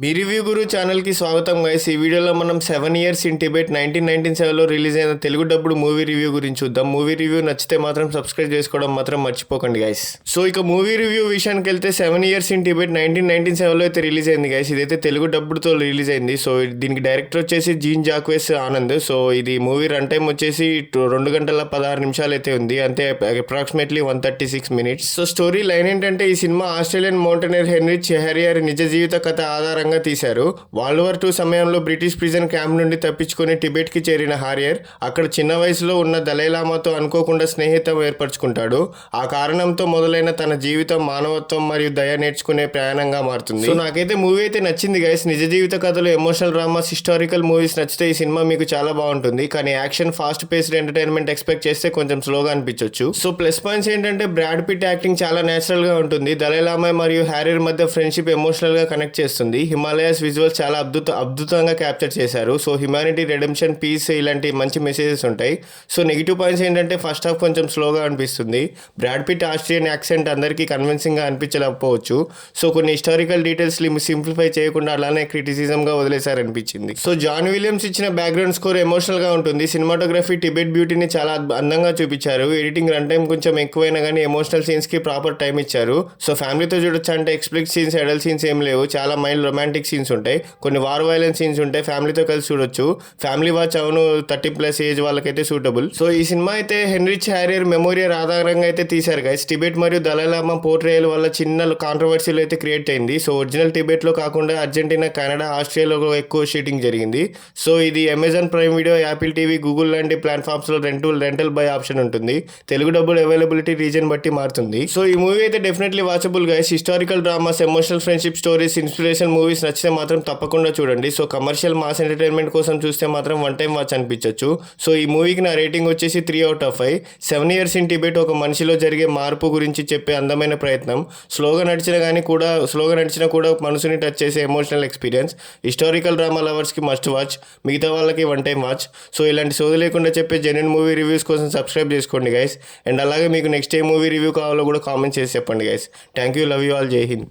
మీ review గురు ఛానల్కి స్వాగతం guys. ఈ వీడియోలో మనం 7 ఇయర్స్ ఇన్ టిబెట్ 1997లో రిలీజ్ అయిన తెలుగు డబ్బుడు మూవీ రివ్యూ గురించి చూద్దాం. మూవీ రివ్యూ నచ్చితే మాత్రం సబ్స్క్రైబ్ చేసుకోవడం మాత్రం మర్చిపోకండి గైస్. సో ఇక మూవీ రివ్యూ విషయానికి వెళ్తే 7 ఇయర్స్ ఇన్ టిబెట్ 1997లో అయితే రిలీజ్ అయింది గైస్. ఇదైతే తెలుగు డబ్బుడుతో రిలీజ్ అయింది. సో దీనికి డైరెక్టర్ వచ్చేసి జీన్ జాక్వేస్ ఆనంద్. సో ఇది మూవీ రన్ టైం వచ్చేసి 2 గంటల 16 నిమిషాలు అయితే ఉంది, అంటే approximately 136 minutes. So story line ఏంటంటే, ఈ cinema Australian mountaineer Heinrich Harrier నిజ జీవిత కథ ఆధారంగా తీశారు. వరల్డ్ వార్ 2 సమయంలో బ్రిటిష్ ప్రిజన్ క్యాంప్ నుండి తప్పించుకుని టిబెట్ కి చేరిన హారియర్ అక్కడ చిన్న వయసులో ఉన్న దలైలామాతో అనుకోకుండా స్నేహితం ఏర్పరచుకుంటాడు. ఆ కారణంతో మొదలైన తన జీవితం మానవత్వం మరియు దయ నేర్చుకునే ప్రయాణంగా మారుతుంది. సో నాకైతే మూవీ అయితే నచ్చింది గైస్. నిజ జీవిత కథలు, ఎమోషనల్ డ్రామాస్, హిస్టారికల్ మూవీస్ నచ్చితే ఈ సినిమా మీకు చాలా బాగుంటుంది. కానీ action, fast paced entertainment expect చేస్తే కొంచెం స్లోగా అనిపించవచ్చు. సో ప్లస్ పాయింట్స్ ఏంటంటే, బ్రాడ్ పిట్ యాక్టింగ్ చాలా నేచురల్ గా ఉంటుంది. దలైలామా మరియు హ్యారియర్ మధ్య ఫ్రెండ్షిప్ ఎమోషనల్ గా కనెక్ట్ చేస్తుంది. హిమాలయస్ విజువల్స్ చాలా అద్భుతంగా క్యాప్చర్ చేశారు. సో హ్యుమానిటీ, రెడెంప్షన్, పీస్ ఇలాంటి మంచి మెసేజెస్ ఉంటాయి. సో నెగిటివ్ పాయింట్స్ ఏంటంటే, ఫస్ట్ హాఫ్ కొంచెం స్లోగా అనిపిస్తుంది. బ్రాడ్ పిట్ ఆస్ట్రియన్ యాక్సెంట్ అందరికీ కన్విన్సింగ్ గా అనిపించలేకపోవచ్చు. సో కొన్ని హిస్టారికల్ డీటెయిల్స్ సింప్లిఫై చేయకుండా అలానే క్రిటిసిజం గా వదిలేశారనిపించింది. సో జాన్ విలియమ్స్ ఇచ్చిన బ్యాక్గ్రౌండ్ స్కోర్ ఎమోషనల్ గా ఉంటుంది. సినిమాటోగ్రఫీ టిబెట్ బ్యూటీని చాలా అందంగా చూపించారు. ఎడిటింగ్ రన్ టైం కొంచెం ఎక్కువైనా కానీ ఎమోషనల్ సీన్స్ కి ప్రాపర్ టైం ఇచ్చారు. సో ఫ్యామిలీతో చూడొచ్చు అంటే ఎక్స్ప్లిక్ సీన్స్, అడల్ట్ సీన్స్ ఏం లేవు. చాలా మైల్డ్ రొమాంటిక్ సీన్స్ ఉంటాయి, కొన్ని వార్ వైలెన్స్ సీన్స్ ఉంటాయి. ఫ్యామిలీతో కలిసి చూడొచ్చు. ఫ్యామిలీ వాచ్ అవును, 30+ ఏజ్ వాళ్ళకైతే సూటబుల్. సో ఈ సినిమా అయితే హెన్రిచ్ హ్యారియర్ మెమోరియల్ ఆధారంగా అయితే తీశారు గైస్. టిబెట్ మరియు దలైలామా పోర్ట్రేయల్ వల్ల చిన్న కాంట్రవర్సీలు అయితే క్రియేట్ అయింది. సో ఒరిజినల్ టిబెట్ లో కాకుండా అర్జెంటీనా, కెనడా, ఆస్ట్రేలియాలో ఎక్కువ షూటింగ్ జరిగింది. సో ఇది Amazon prime video, Apple TV, Google లాంటి ప్లాట్ఫామ్స్ లో రెంటల్ బై ఆప్షన్ ఉంటుంది. తెలుగు డబ్బులు అవైలబిలిటీ రీజన్ బట్టి మారుతుంది. సో ఈ మూవీ అయితే definitely watchable guys. Historical dramas, emotional friendship stories, inspiration movies నచ్చితే మాత్రం తప్పకుండా చూడండి. సో కమర్షియల్ మాస్ ఎంటర్టైన్మెంట్ కోసం చూస్తే మాత్రం వన్ టైం వాచ్ అనిపించవచ్చు. సో ఈ మూవీకి నా రేటింగ్ వచ్చేసి 3/5. 7 ఇయర్స్ ఇన్ టిబెట్ ఒక మనిషిలో జరిగే మార్పు గురించి చెప్పే అందమైన ప్రయత్నం. స్లోగా నడిచినా కూడా మనసుని టచ్ చేసే emotional experience. Historical drama lovers కి మస్ట్ వాచ్, మిగతా వాళ్ళకి వన్ టైం వాచ్. సో ఇలాంటి సోది లేకుండా చెప్పే జెన్యూన్ మూవీ రివ్యూస్ కోసం సబ్స్క్రైబ్ చేసుకోండి గైస్. అండ్ అలాగే మీకు నెక్స్ట్ ఏ మూవీ రివ్యూ కావాలో కూడా కామెంట్ చేసి చెప్పండి guys. Thank you, love you all, జై హింద్.